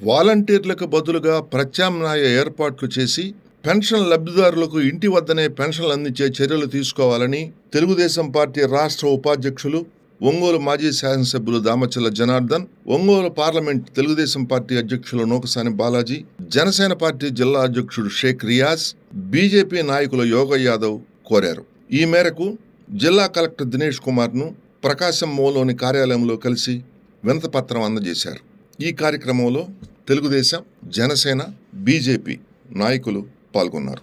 వాలంటీర్లకు బదులుగా ప్రత్యామ్నాయ ఏర్పాట్లు చేసి పెన్షన్ లబ్ధిదారులకు ఇంటి వద్దనే పెన్షన్లు అందించే చర్యలు తీసుకోవాలని తెలుగుదేశం పార్టీ రాష్ట్ర ఉపాధ్యక్షులు, ఒంగోలు మాజీ శాసనసభ్యులు దామచర్ల జనార్దన్, ఒంగోలు పార్లమెంట్ తెలుగుదేశం పార్టీ అధ్యక్షులు నూకసాని బాలాజీ, జనసేన పార్టీ జిల్లా అధ్యక్షుడు షేక్ రియాజ్, బీజేపీ నాయకులు యోగ యాదవ్ కోరారు. ఈ మేరకు జిల్లా కలెక్టర్ దినేష్ కుమార్ను ప్రకాశం మోలోని కార్యాలయంలో కలిసి వినతిపత్రం అందజేశారు. ఈ కార్యక్రమంలో తెలుగుదేశం, జనసేన, బీజేపీ నాయకులు పాల్గొన్నారు.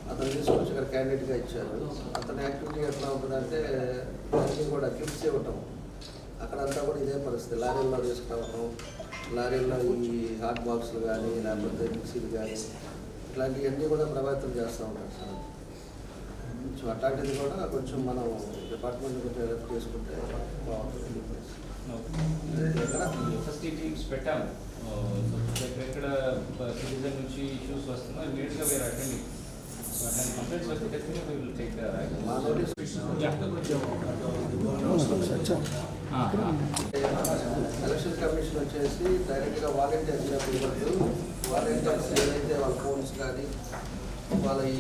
అతను తీసుకొచ్చి ఇక్కడ క్యాండిడేట్గా ఇచ్చారు. అతని యాక్టివిటీ ఎట్లా ఉంటుందంటే అన్నీ కూడా గిఫ్ట్స్ ఇవ్వటం, అక్కడంతా కూడా ఇదే పరిస్థితి. లారీల్లో తీసుకురావటం, లారీల్లో ఈ హాట్ బాక్సులు కానీ లేకపోతే మిక్సీలు కానీ ఇట్లాంటివన్నీ కూడా ప్రభావితం చేస్తూ ఉంటారు సార్. కొంచెం అట్లాంటిది కూడా కొంచెం మనం డిపార్ట్మెంట్ కొంచెం హెల్ప్ చేసుకుంటే బాగుంటుంది. ఫెసిలిటీస్ పెట్టాము. ఎక్కడ సిటిజన్ నుంచి ఇష్యూస్ వస్తున్నాయి ఇమీడియట్గా వేరే అటెండ్ కంప్లైంట్స్ వస్తే డెఫినెట్గా విల్ టేక్ ఎలక్షన్ కమిషన్ వచ్చేసి డైరెక్ట్గా వాలంటీర్స్ ఇవ్వద్దు. వాలంటీర్స్ ఏదైతే వాళ్ళ ఫోన్స్ కానీ వాళ్ళ ఈ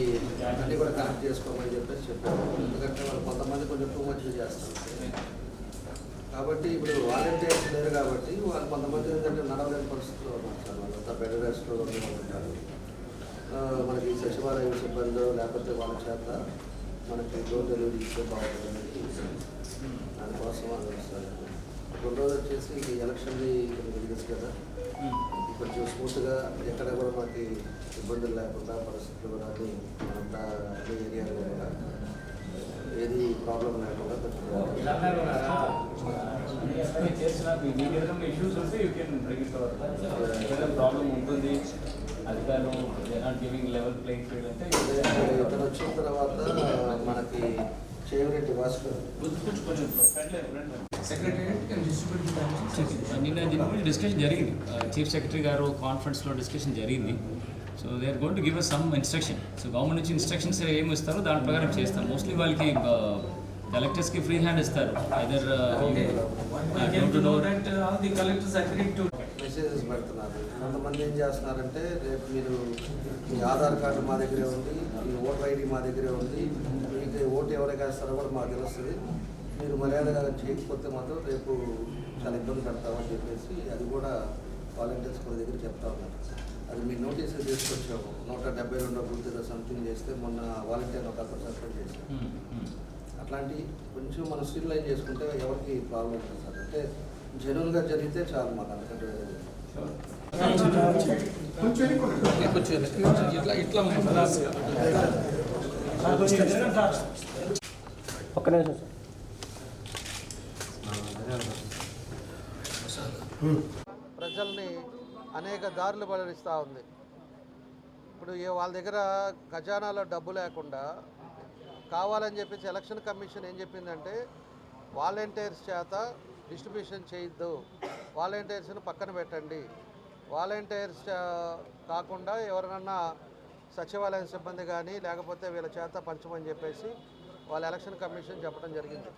అన్నీ కూడా కనెక్ట్ చేసుకోమని చెప్పారు. ఎందుకంటే వాళ్ళు కొంతమంది కొంచెం టూ మచ్ చేస్తారు కాబట్టి ఇప్పుడు వాలంటీర్స్ లేరు కాబట్టి వాళ్ళు కొంతమంది ఏంటంటే నడవలేని పరిస్థితుల్లో ఉన్నారు సార్. వాళ్ళంతా బెడ్ రెస్ట్లో ఉంటారు. మనకి సచివాలయం సిబ్బంది లేకపోతే వాళ్ళ చేత మనకి డోర్ డెలివరీ ఇస్తే బాగుంటుంది. దానికోసం వస్తారు. కొన్ని రోజులు వచ్చేసి ఈ ఎలక్షన్ది తెలుసు కదా, కొంచెం స్మూత్గా ఎక్కడ కూడా మనకి ఇబ్బందులు లేకుండా పరిస్థితులు కూడా అన్ని మనంతా అన్ని ఏరియాలో కూడా ఏది ప్రాబ్లం లేకుండా ఇష్యూస్ వస్తే యూ కెన్ ప్రాబ్లం ఉంటుంది. అధికారులు గివింగ్ లెవెల్ ప్లేయింగ్ ఫీల్డ్ అంటే ఇతను వచ్చిన తర్వాత మనకి చేవరెడ్డి భాస్కర్ నిన్న దీని గురించి డిస్కషన్ జరిగింది. చీఫ్ సెక్రటరీ గారు కాన్ఫరెన్స్లో డిస్కషన్ జరిగింది. So they are going to give us some instruction. So government నుంచి ఇన్స్ట్రక్షన్స్ ఏమి ఇస్తారో దాని ప్రకారం చేస్తాం. మోస్ట్లీ వాళ్ళకి కలెక్టర్స్కి ఫ్రీ హ్యాండ్ ఇస్తారు. ఐదర్ మెసేజెస్ పెడుతున్నారు. కొంతమంది ఏం చేస్తున్నారంటే రేపు మీరు మీ ఆధార్ కార్డు మా దగ్గరే ఉంది, మీ ఓటర్ ఐడి మా దగ్గరే ఉంది, మీకు ఓటు ఎవరికి వేస్తారో కూడా మాకు తెలుస్తుంది, మీరు మర్యాదగా చేయకపోతే మాత్రం రేపు చాలా ఇబ్బంది పెడతామని చెప్పేసి అది కూడా వాలంటీర్స్ మన దగ్గర చెప్తా ఉన్నారు. అది మీ నోటీసులు తీసుకొచ్చాము. 172 బూత్ సంథింగ్ చేస్తే మొన్న వాలంటీర్ ఒక అతను సస్పెండ్ చేశారు. అట్లాంటి కొంచెం మనం స్ట్రీమ్ లైన్ చేసుకుంటే ఎవరికి ప్రాబ్లం ఉంటుంది సార్. అంటే జెన్యున్గా జరిగితే చాలు మాకు. అందుకంటే ప్రజల్ని అనేక దారులు బలిస్తూ ఉంది. ఇప్పుడు వాళ్ళ దగ్గర ఖజానాలో డబ్బు లేకుండా కావాలని చెప్పేసి ఎలక్షన్ కమిషన్ ఏం చెప్పిందంటే వాలంటీర్స్ చేత డిస్ట్రిబ్యూషన్ చేయొద్దు, వాలంటీర్స్ని పక్కన పెట్టండి, వాలంటీర్స్ కాకుండా ఎవరినన్నా సచివాలయం సిబ్బంది కానీ లేకపోతే వీళ్ళ చేత పంచమని చెప్పేసి వాళ్ళ ఎలక్షన్ కమిషన్ చెప్పడం జరిగింది.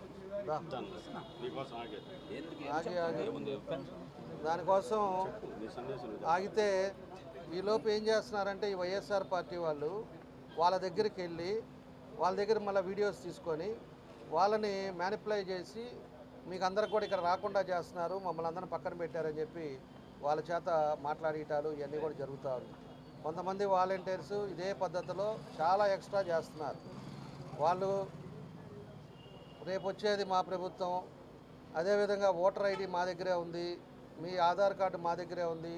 దానికోసం ఆగితే ఈలోపు ఏం చేస్తున్నారంటే ఈ వైఎస్ఆర్ పార్టీ వాళ్ళు వాళ్ళ దగ్గరికి వెళ్ళి వాళ్ళ దగ్గర మళ్ళీ వీడియోస్ తీసుకొని వాళ్ళని మ్యానిపులై చేసి మీకు అందరికి కూడా ఇక్కడ రాకుండా చేస్తున్నారు, మమ్మల్ని అందరిని పక్కన పెట్టారని చెప్పి వాళ్ళ చేత మాట్లాడేటాలు ఇవన్నీ కూడా జరుగుతూ ఉంది. కొంతమంది వాలంటీర్స్ ఇదే పద్ధతిలో చాలా ఎక్స్ట్రా చేస్తున్నారు. వాళ్ళు రేపు వచ్చేది మా ప్రభుత్వం, అదేవిధంగా ఓటర్ ఐడి మా దగ్గరే ఉంది, మీ ఆధార్ కార్డు మా దగ్గరే ఉంది,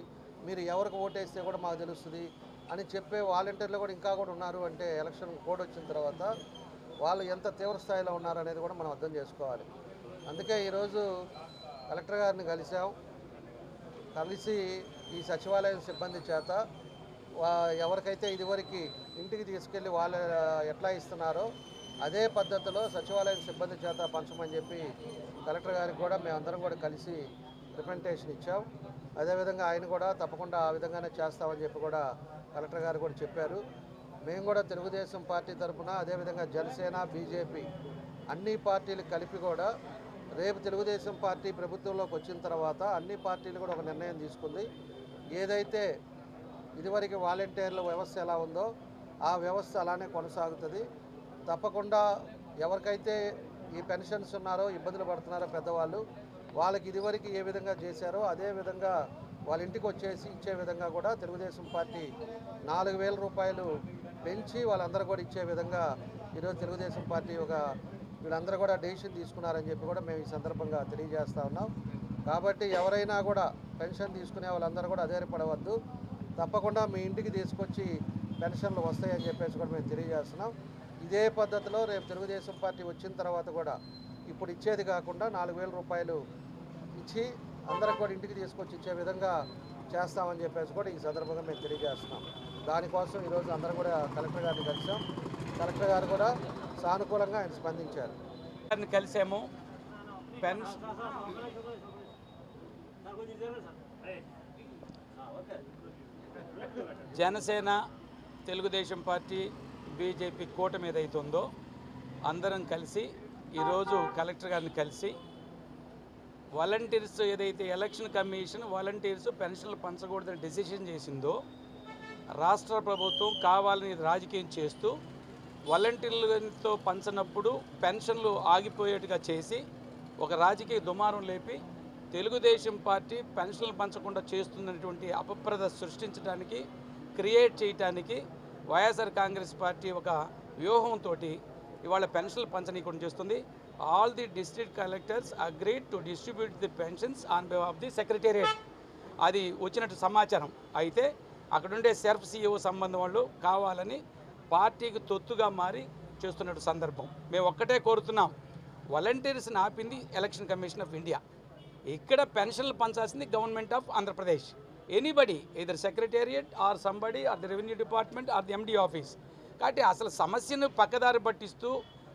మీరు ఎవరికి ఓటేస్తే కూడా మాకు తెలుస్తుంది అని చెప్పే వాలంటీర్లు కూడా ఇంకా కూడా ఉన్నారు. అంటే ఎలక్షన్ కోడ్ వచ్చిన తర్వాత వాళ్ళు ఎంత తీవ్ర స్థాయిలో ఉన్నారనేది కూడా మనం అర్థం చేసుకోవాలి. అందుకే ఈరోజు కలెక్టర్ గారిని కలిసి ఈ సచివాలయం సిబ్బంది చేత ఎవరికైతే ఇదివరకు ఇంటికి తీసుకెళ్ళి వాళ్ళు ఎట్లా ఇస్తున్నారో అదే పద్ధతిలో సచివాలయం సిబ్బంది చేత పంచమని చెప్పి కలెక్టర్ గారికి కూడా మేమందరం కూడా కలిసి రిప్రజెంటేషన్ ఇచ్చాం. అదేవిధంగా ఆయన కూడా తప్పకుండా ఆ విధంగానే చేస్తామని చెప్పి కూడా కలెక్టర్ గారు కూడా చెప్పారు. మేము కూడా తెలుగుదేశం పార్టీ తరఫున అదేవిధంగా జనసేన, బీజేపీ అన్ని పార్టీలు కలిపి కూడా రేపు తెలుగుదేశం పార్టీ ప్రభుత్వంలోకి వచ్చిన తర్వాత అన్ని పార్టీలు కూడా ఒక నిర్ణయం తీసుకుంది. ఏదైతే ఇదివరకు వాలంటీర్ల వ్యవస్థ ఎలా ఉందో ఆ వ్యవస్థ అలానే కొనసాగుతుంది. తప్పకుండా ఎవరికైతే ఈ పెన్షన్స్ ఉన్నారో, ఇబ్బందులు పడుతున్నారో పెద్దవాళ్ళు, వాళ్ళకి ఇదివరకు ఏ విధంగా చేశారో అదే విధంగా వాళ్ళ ఇంటికి వచ్చేసి ఇచ్చే విధంగా కూడా తెలుగుదేశం పార్టీ 4,000 రూపాయలు పెంచి వాళ్ళందరూ కూడా ఇచ్చే విధంగా ఈరోజు తెలుగుదేశం పార్టీ వీళ్ళందరూ కూడా డెసిషన్ తీసుకున్నారని చెప్పి కూడా మేము ఈ సందర్భంగా తెలియజేస్తూ ఉన్నాం. కాబట్టి ఎవరైనా కూడా పెన్షన్ తీసుకునే వాళ్ళందరూ కూడా అధైర్యపడవద్దు. తప్పకుండా మీ ఇంటికి తీసుకొచ్చి పెన్షన్లు వస్తాయని చెప్పేసి కూడా మేము తెలియజేస్తున్నాం. ఇదే పద్ధతిలో రేపు తెలుగుదేశం పార్టీ వచ్చిన తర్వాత కూడా ఇప్పుడు ఇచ్చేది కాకుండా 4,000 రూపాయలు ఇచ్చి అందరికి కూడా ఇంటికి తీసుకొచ్చి ఇచ్చే విధంగా చేస్తామని చెప్పేసి కూడా ఈ సందర్భంగా మేము తెలియజేస్తున్నాం. దానికోసం ఈరోజు అందరం కూడా కలెక్టర్ గారిని కలిసాం. కలెక్టర్ గారు కూడా సానుకూలంగా ఆయన స్పందించారు. కలిసాము. జనసేన, తెలుగుదేశం పార్టీ, బీజేపీ కూటమి ఏదైతుందో అందరం కలిసి ఈరోజు కలెక్టర్ గారిని కలిసి వాలంటీర్స్ ఏదైతే ఎలక్షన్ కమిషన్ వాలంటీర్స్ పెన్షన్లు పంచకూడదని డెసిషన్ చేసిందో రాష్ట్ర ప్రభుత్వం కావాలని రాజకీయం చేస్తూ వాలంటీర్లతో పంచనప్పుడు పెన్షన్లు ఆగిపోయేట్టుగా చేసి ఒక రాజకీయ దుమారం లేపి తెలుగుదేశం పార్టీ పెన్షన్లు పంచకుండా చేస్తున్నటువంటి అపప్రద సృష్టించడానికి, క్రియేట్ చేయడానికి వైఎస్ఆర్ కాంగ్రెస్ పార్టీ ఒక వ్యూహంతో ఇవాళ పెన్షన్లు పంచనీయకుండా చేస్తుంది. All the district collectors agreed to distribute the pensions on behalf of the secretariat. అది వచ్చినట్టు సమాచారం. అయితే అక్కడుండే సెర్ఫ్ సిఇఓ సంబంధం వాళ్ళు కావాలని పార్టీకి తొత్తుగా మారి చేస్తున్నట్టు సందర్భం. మేము ఒక్కటే కోరుతున్నాం, వాలంటీర్స్ని ఆపింది ఎలక్షన్ కమిషన్ ఆఫ్ ఇండియా. ఇక్కడ పెన్షన్లు పంచాల్సింది government of Andhra Pradesh. Anybody either secretariat or somebody or the revenue department or the MD office. కాబట్టి అసలు సమస్యను పక్కదారి పట్టిస్తూ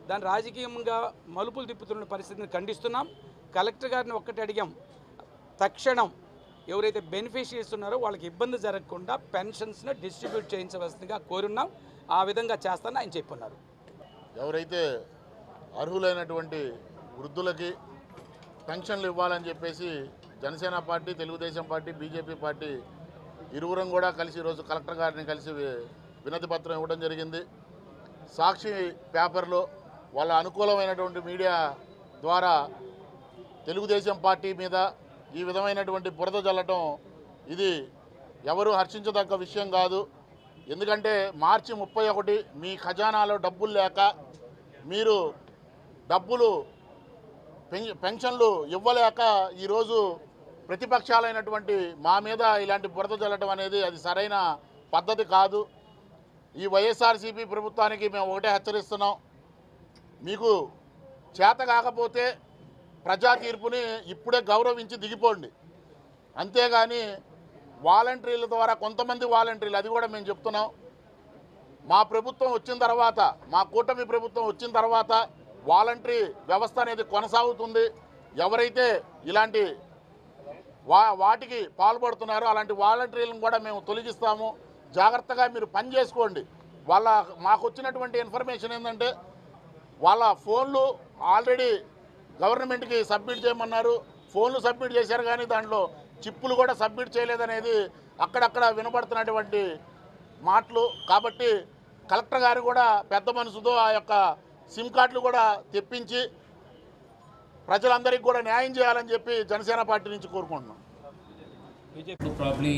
దాని రాజకీయంగా మలుపులు తిప్పుతున్న పరిస్థితిని ఖండిస్తున్నాం. కలెక్టర్ గారిని ఒక్కటి అడిగాం, తక్షణం ఎవరైతే బెనిఫిషియరీస్ ఉన్నారో వాళ్ళకి ఇబ్బంది జరగకుండా పెన్షన్స్ని డిస్ట్రిబ్యూట్ చేయించవలసిందిగా కోరున్నాం. ఆ విధంగా చేస్తానని ఆయన చెప్పున్నారు. ఎవరైతే అర్హులైనటువంటి వృద్ధులకి పెన్షన్లు ఇవ్వాలని చెప్పేసి Janasena party, Telugu Desam party, BJP party ఇరువురం కూడా కలిసి ఈరోజు కలెక్టర్ గారిని కలిసి వినతి పత్రం ఇవ్వడం జరిగింది. సాక్షి పేపర్లో వాళ్ళ అనుకూలమైనటువంటి మీడియా ద్వారా తెలుగుదేశం పార్టీ మీద ఈ విధమైనటువంటి బురద జల్లటం ఇది ఎవరు హర్షించదగ్గ విషయం కాదు. ఎందుకంటే మార్చి 31 మీ ఖజానాలో డబ్బులు లేక మీరు పెన్షన్లు ఇవ్వలేక ఈరోజు ప్రతిపక్షాలైనటువంటి మా మీద ఇలాంటి బురద జల్లటం అనేది అది సరైన పద్ధతి కాదు. ఈ వైఎస్ఆర్సీపీ ప్రభుత్వానికి మేము ఒకటే హెచ్చరిస్తున్నాం, మీకు చేత కాకపోతే ప్రజా తీర్పుని ఇప్పుడే గౌరవించి దిగిపోండి. అంతేగాని వాలంటీర్ల ద్వారా కొంతమంది వాలంటీర్లు, అది కూడా మేము చెప్తున్నాం, మా ప్రభుత్వం వచ్చిన తర్వాత, మా కూటమి ప్రభుత్వం వచ్చిన తర్వాత వాలంటరీ వ్యవస్థ అనేది కొనసాగుతుంది. ఎవరైతే ఇలాంటి వాటికి పాల్పడుతున్నారో అలాంటి వాలంటీర్లను కూడా మేము తొలగిస్తాము. జాగ్రత్తగా మీరు పని చేసుకోండి. మాకు వచ్చినటువంటి ఇన్ఫర్మేషన్ ఏంటంటే వాళ్ళ ఫోన్లు ఆల్రెడీ గవర్నమెంట్కి సబ్మిట్ చేయమన్నారు. ఫోన్లు సబ్మిట్ చేశారు కానీ దాంట్లో చిప్పులు కూడా సబ్మిట్ చేయలేదనేది అక్కడక్కడ వినపడుతున్నటువంటి మాటలు. కాబట్టి కలెక్టర్ గారు కూడా పెద్ద మనసుతో ఆ యొక్క సిమ్ కార్డులు కూడా తెప్పించి ప్రజలందరికీ కూడా న్యాయం చేయాలని చెప్పి జనసేన పార్టీ నుంచి కోరుకుంటున్నాం. ప్రాబ్లీ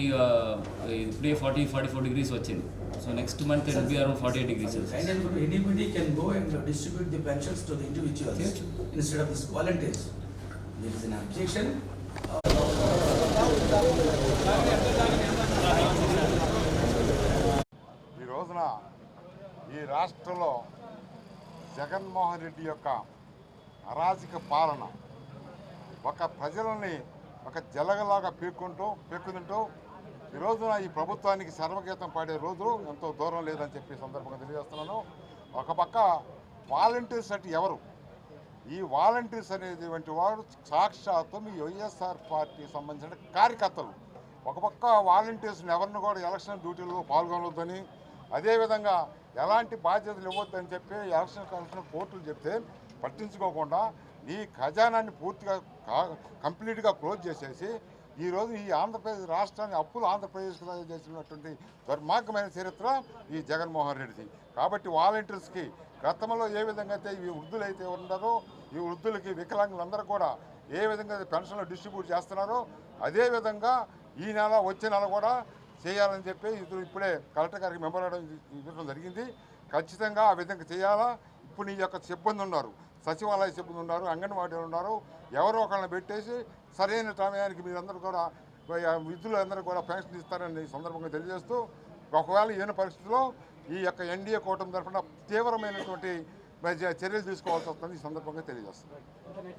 ఇప్పుడే 40-44 degrees వచ్చింది. So next month it will be around 48 degrees Celsius. And anybody can go and distribute the pensions to the individuals instead of the volunteers. There is an objection. ఈ రోజున ఈ రాష్ట్రంలో జగన్మోహన్ రెడ్డి యొక్క అరాజక పాలన ఒక ప్రజలని ఒక జలగలాగా పీక్కుతుంటూ ఈ రోజున ఈ ప్రభుత్వానికి సర్వగీతం పాడే రోజు ఎంతో దూరం లేదని చెప్పి సందర్భంగా తెలియజేస్తున్నాను. ఒక పక్క వాలంటీర్స్ అంటే ఎవరు? ఈ వాలంటీర్స్ అనేటువంటి వారు సాక్షాత్తు మీ వైఎస్ఆర్ పార్టీకి సంబంధించిన కార్యకర్తలు. ఒక పక్క వాలంటీర్స్ని ఎవరిని కూడా ఎలక్షన్ డ్యూటీలో పాల్గొనవద్దని, అదేవిధంగా ఎలాంటి బాధ్యతలు ఇవ్వద్దని చెప్పి ఎలక్షన్ కమిషన్ కోర్టులు చెప్తే పట్టించుకోకుండా ఈ ఖజానాన్ని పూర్తిగా కంప్లీట్గా క్లోజ్ చేసేసి ఈరోజు ఈ ఆంధ్రప్రదేశ్ రాష్ట్రాన్ని అప్పులు ఆంధ్రప్రదేశ్కి చేసినటువంటి దుర్మార్గమైన చరిత్ర ఈ జగన్మోహన్ రెడ్డిది. కాబట్టి వాలంటీర్స్కి గతంలో ఏ విధంగా అయితే ఈ వృద్ధులు అయితే ఉన్నారో ఈ వృద్ధులకి వికలాంగులందరూ కూడా ఏ విధంగా పెన్షన్లు డిస్ట్రిబ్యూట్ చేస్తున్నారో అదేవిధంగా ఈ నెల వచ్చే నెల కూడా చేయాలని చెప్పి ఇప్పుడే కలెక్టర్ గారికి మెమోరాండం ఇవ్వడం జరిగింది. ఖచ్చితంగా ఆ విధంగా చేయాలా. ఇప్పుడు ఈ యొక్క సిబ్బంది ఉన్నారు, సచివాలయ సిబ్బంది ఉన్నారు, అంగన్వాడీలు ఉన్నారు, ఎవరో ఒకళ్ళని పెట్టేసి సరైన సమయానికి మీరందరూ కూడా విధులందరూ కూడా పెన్షన్ ఇస్తారని సందర్భంగా తెలియజేస్తూ, ఒకవేళ ఏన పరిస్థితుల్లో ఈ యొక్క ఎన్డీఏ కూటమి తరఫున తీవ్రమైనటువంటి చర్యలు తీసుకోవాల్సి వస్తుంది ఈ సందర్భంగా తెలియజేస్తుంది.